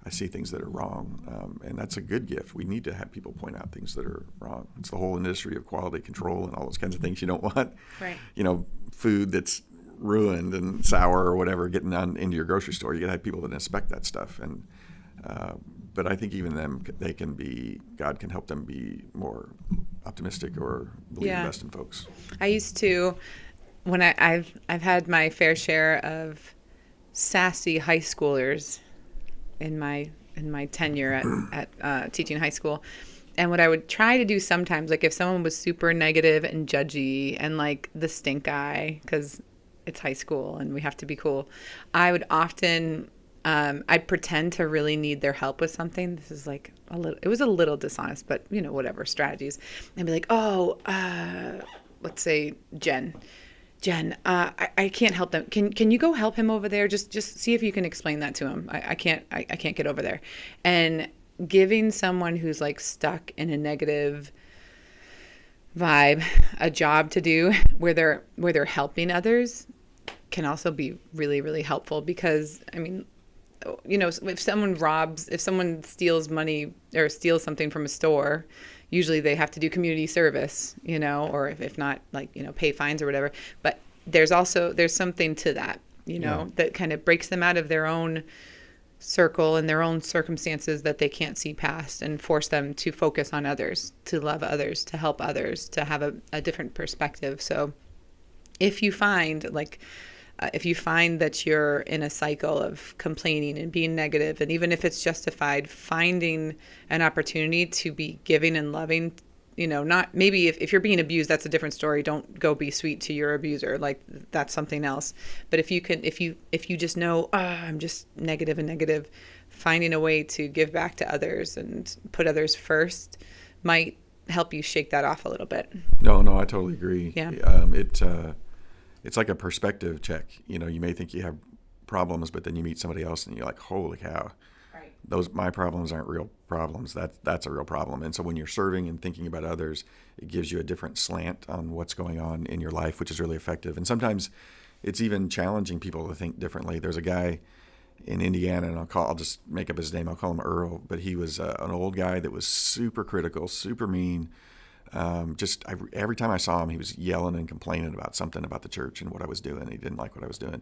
I see things that are wrong. And that's a good gift. We need to have people point out things that are wrong. It's the whole industry of quality control and all those kinds of things you don't want. Right. Food that's ruined and sour or whatever getting on into your grocery store. You got to have people that inspect that stuff. And but I think even them, God can help them be more optimistic or believe the best in folks. I used to, when I've had my fair share of sassy high schoolers in my tenure at teaching high school, And what I would try to do sometimes, like if someone was super negative and judgy and like the stink eye, because it's high school and we have to be cool, I would often, I'd pretend to really need their help with something. This is like it was a little dishonest, but whatever strategies. And be like, oh, let's say Jen, I can't help them. Can you go help him over there? Just see if you can explain that to him. I can't get over there. And giving someone who's like stuck in a negative vibe a job to do where they're helping others can also be really, really helpful, because I mean, if someone steals money or steals something from a store, usually they have to do community service, or if not, like, pay fines or whatever. But there's something to that, that kind of breaks them out of their own circle and their own circumstances that they can't see past, and force them to focus on others, to love others, to help others, to have a different perspective. So if you find that you're in a cycle of complaining and being negative, and even if it's justified, finding an opportunity to be giving and loving, not maybe if you're being abused, that's a different story. Don't go be sweet to your abuser. Like, that's something else. But if you just know, I'm just negative, finding a way to give back to others and put others first might help you shake that off a little bit. No, I totally agree. Yeah. It's like a perspective check. You may think you have problems, but then you meet somebody else and you're like, holy cow, right. My problems aren't real problems. That's a real problem. And so when you're serving and thinking about others, it gives you a different slant on what's going on in your life, which is really effective. And sometimes it's even challenging people to think differently. There's a guy in Indiana, and I'll just make up his name. I'll call him Earl, but he was an old guy that was super critical, super mean. Every time I saw him, he was yelling and complaining about something about the church and what I was doing. He didn't like what I was doing.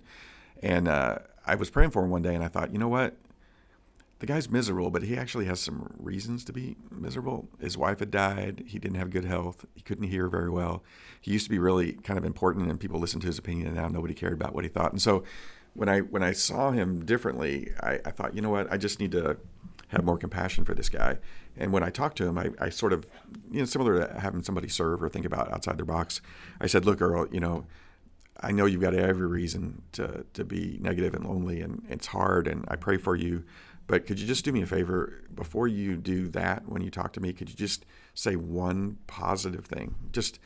And I was praying for him one day, and I thought, you know what? The guy's miserable, but he actually has some reasons to be miserable. His wife had died. He didn't have good health. He couldn't hear very well. He used to be really kind of important, and people listened to his opinion, and now nobody cared about what he thought. And so when I saw him differently, I thought, you know what? I just need to have more compassion for this guy. And when I talked to him, I sort of, similar to having somebody serve or think about outside their box, I said, look, Earl, I know you've got every reason to be negative and lonely, and it's hard, and I pray for you. But could you just do me a favor? Before you do that, when you talk to me, could you just say one positive thing? Just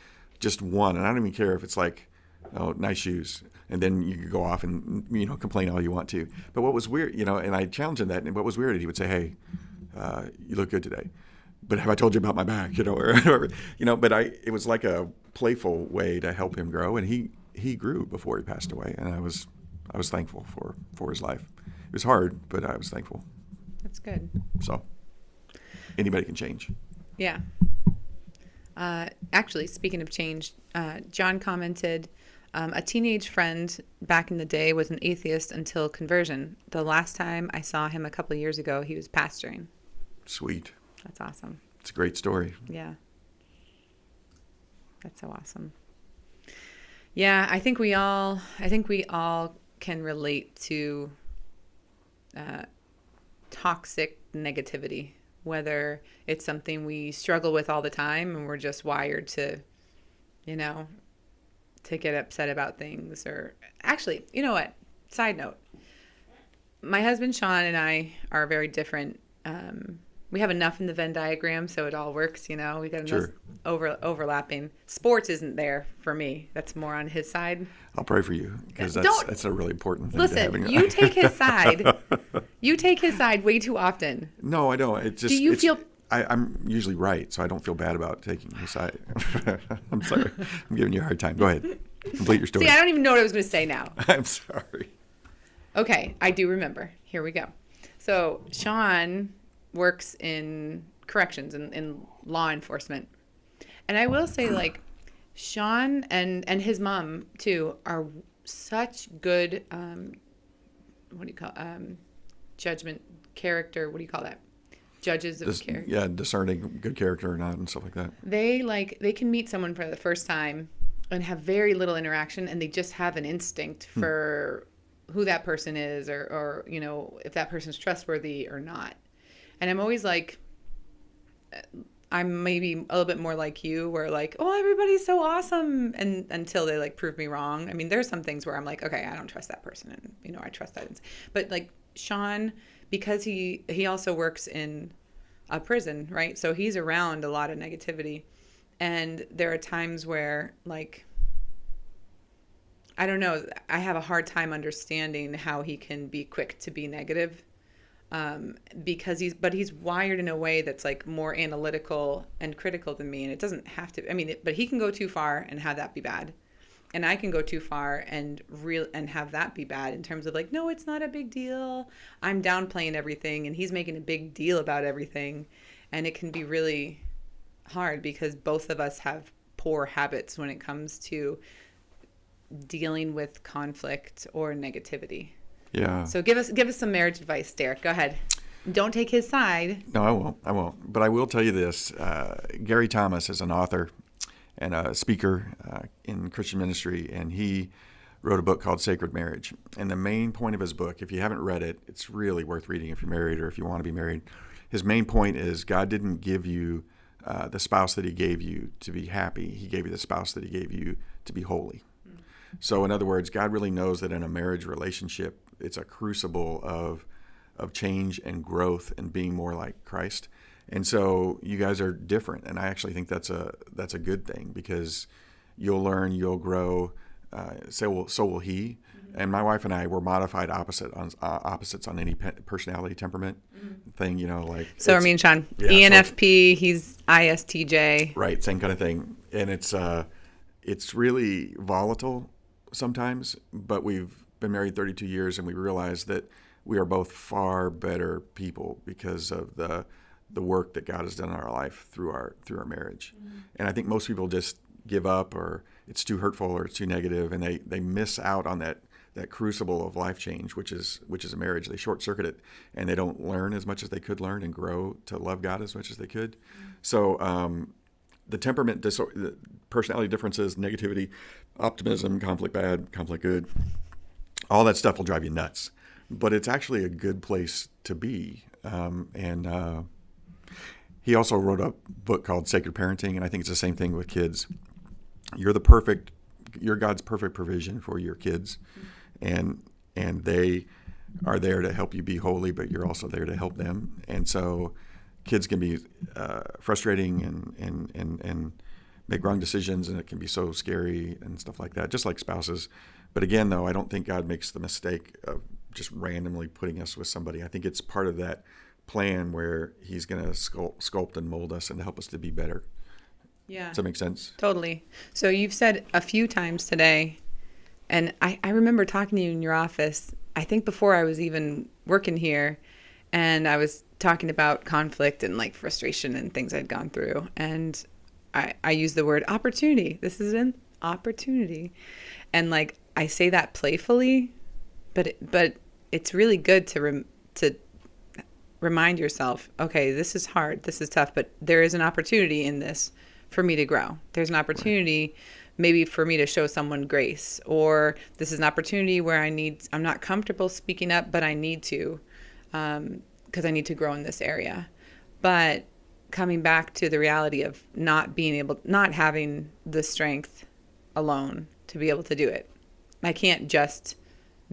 one. And I don't even care if it's like, oh, nice shoes. And then you could go off and, complain all you want to. But what was weird, and I challenged him that, and what was weird, he would say, hey, you look good today. But have I told you about my back? It was like a playful way to help him grow. And he grew before he passed away. And I was thankful for his life. It was hard, but I was thankful. That's good. So anybody can change. Yeah. Actually, speaking of change, John commented, a teenage friend back in the day was an atheist until conversion. The last time I saw him a couple of years ago, he was pastoring. Sweet. That's awesome. It's a great story. Yeah. That's so awesome. Yeah, I think we all can relate to toxic negativity, whether it's something we struggle with all the time and we're just wired to, to get upset about things. Or actually, you know what? Side note, my husband Sean and I are very different. We have enough in the Venn diagram so it all works, we got enough Sure. overlapping. Sports isn't there for me. That's more on his side. I'll pray for you, because that's a really important thing to have in Listen, your you take his side. You take his side way too often. No, I don't. It just, Do you feel... I'm usually right, so I don't feel bad about taking his side. I'm sorry. I'm giving you a hard time. Go ahead. Complete your story. See, I don't even know what I was going to say now. I'm sorry. Okay, I do remember. Here we go. So Sean works in corrections and in law enforcement. And I will say, like, Sean and his mom, too, are such good, judgment, character, what do you call that? Judges of character. Yeah, discerning good character or not and stuff like that. They can meet someone for the first time and have very little interaction, and they just have an instinct for who that person is or if that person's trustworthy or not. And I'm always like, I'm maybe a little bit more like you, where like, oh, everybody's so awesome, and until they like prove me wrong. I mean, there's some things where I'm like, okay, I don't trust that person, and I trust that. But like Sean, because he also works in a prison, right? So he's around a lot of negativity, and there are times where like, I don't know, I have a hard time understanding how he can be quick to be negative. Because he's wired in a way that's like more analytical and critical than me, and it doesn't have to. I mean, but he can go too far and have that be bad, and I can go too far and have that be bad in terms of like, no, it's not a big deal. I'm downplaying everything, and he's making a big deal about everything, and it can be really hard because both of us have poor habits when it comes to dealing with conflict or negativity. Yeah. So give us some marriage advice, Derek. Go ahead. Don't take his side. No, I won't. But I will tell you this. Gary Thomas is an author and a speaker in Christian ministry, and he wrote a book called Sacred Marriage. And the main point of his book, if you haven't read it, it's really worth reading if you're married or if you want to be married. His main point is God didn't give you the spouse that he gave you to be happy. He gave you the spouse that he gave you to be holy. So in other words, God really knows that in a marriage relationship, it's a crucible of change and growth and being more like Christ. And so you guys are different, and I actually think that's a good thing, because you'll learn, you'll grow. So will he. Mm-hmm. And my wife and I were modified opposites on any personality temperament thing. Like so. I mean, Sean, yeah, ENFP, he's ISTJ. Right, same kind of thing, and it's really volatile sometimes, but we've been married 32 years, and we realize that we are both far better people because of the work that God has done in our life through our marriage. Mm-hmm. And I think most people just give up, or it's too hurtful, or it's too negative, and they miss out on that crucible of life change, which is a marriage. They short circuit it, and they don't learn as much as they could learn and grow to love God as much as they could. Mm-hmm. So the temperament, the personality differences, negativity, optimism, conflict bad, conflict good, all that stuff will drive you nuts. But it's actually a good place to be. And he also wrote a book called Sacred Parenting, and I think it's the same thing with kids. You're God's perfect provision for your kids, and they are there to help you be holy, but you're also there to help them. And so kids can be frustrating and make wrong decisions, and it can be so scary and stuff like that, just like spouses. But again, though, I don't think God makes the mistake of just randomly putting us with somebody. I think it's part of that plan where he's going to sculpt and mold us and help us to be better. Yeah. Does that make sense? Totally. So you've said a few times today, and I remember talking to you in your office, I think before I was even working here, and I was talking about conflict and like frustration and things I'd gone through. And I used the word opportunity. This is an opportunity. And like, I say that playfully, but it's really good to remind yourself, okay, this is hard, this is tough, but there is an opportunity in this for me to grow. There's an opportunity maybe for me to show someone grace, or this is an opportunity where I'm not comfortable speaking up, but I need to, because I need to grow in this area. But coming back to the reality of not having the strength alone to be able to do it. I can't just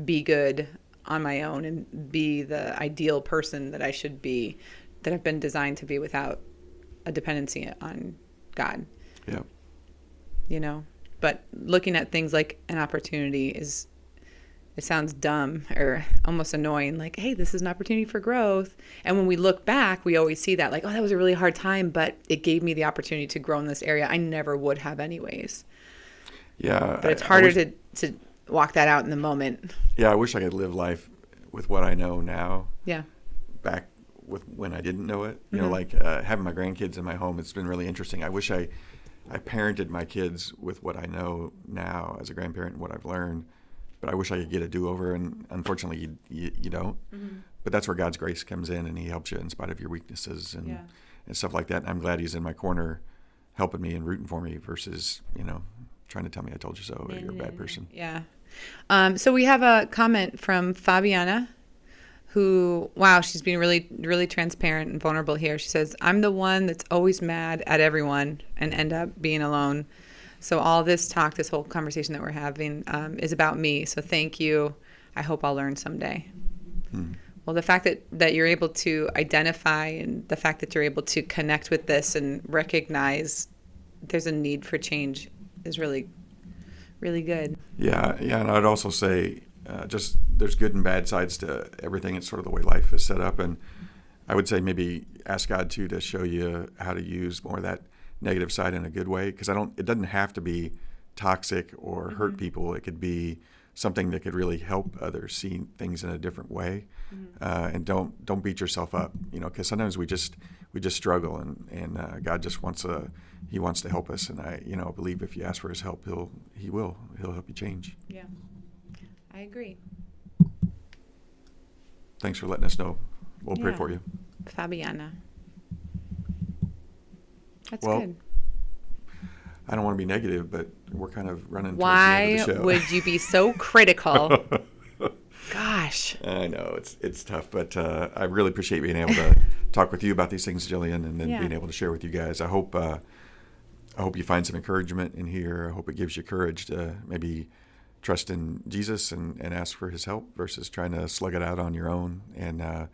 be good on my own and be the ideal person that I should be, that I've been designed to be, without a dependency on God. Yeah. But looking at things like an opportunity it sounds dumb or almost annoying, like, hey, this is an opportunity for growth. And when we look back, we always see that like, oh, that was a really hard time, but it gave me the opportunity to grow in this area I never would have anyways. Yeah. But it's harder to walk that out in the moment. Yeah, I wish I could live life with what I know now. Yeah. Back with when I didn't know it. Mm-hmm. Like having my grandkids in my home, it's been really interesting. I wish I parented my kids with what I know now as a grandparent and what I've learned. But I wish I could get a do-over, and unfortunately you don't. Mm-hmm. But that's where God's grace comes in, and he helps you in spite of your weaknesses and stuff like that. And I'm glad he's in my corner helping me and rooting for me versus, trying to tell me I told you so, or you're a bad person. Yeah. So we have a comment from Fabiana, who, wow, she's being really, really transparent and vulnerable here. She says, I'm the one that's always mad at everyone and end up being alone. So all this talk, this whole conversation that we're having is about me. So thank you. I hope I'll learn someday. Well, the fact that you're able to identify and the fact that you're able to connect with this and recognize there's a need for change is really, really good. Yeah, and I'd also say just there's good and bad sides to everything. It's sort of the way life is set up, and I would say maybe ask God too to show you how to use more of that negative side in a good way, because it doesn't have to be toxic or hurt people. It could be something that could really help others see things in a different way. And don't beat yourself up, because sometimes we just struggle, and God just wants to help us, and I believe if you ask for His help, He'll help you change. Yeah, I agree. Thanks for letting us know. We'll pray Yeah. for you. Fabiana. That's Well, good. I don't want to be negative, but we're kind of running Why towards the end of the show. would you be so critical? Gosh. I know it's tough, but I really appreciate being able to talk with you about these things, Jillian, and then Yeah. being able to share with you guys. I hope you find some encouragement in here. I hope it gives you courage to maybe trust in Jesus and ask for His help versus trying to slug it out on your own. And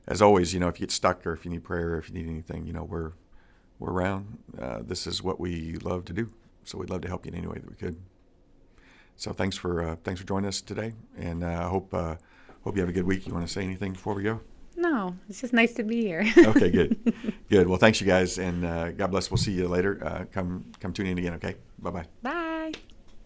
as always, if you get stuck or if you need prayer or if you need anything, we're around. This is what we love to do, so we'd love to help you in any way that we could. So thanks for joining us today, and I hope you have a good week. You want to say anything before we go? No, it's just nice to be here. Okay, good. Well, thanks you guys, and God bless. We'll see you later. Come tune in again. Okay, bye. Bye.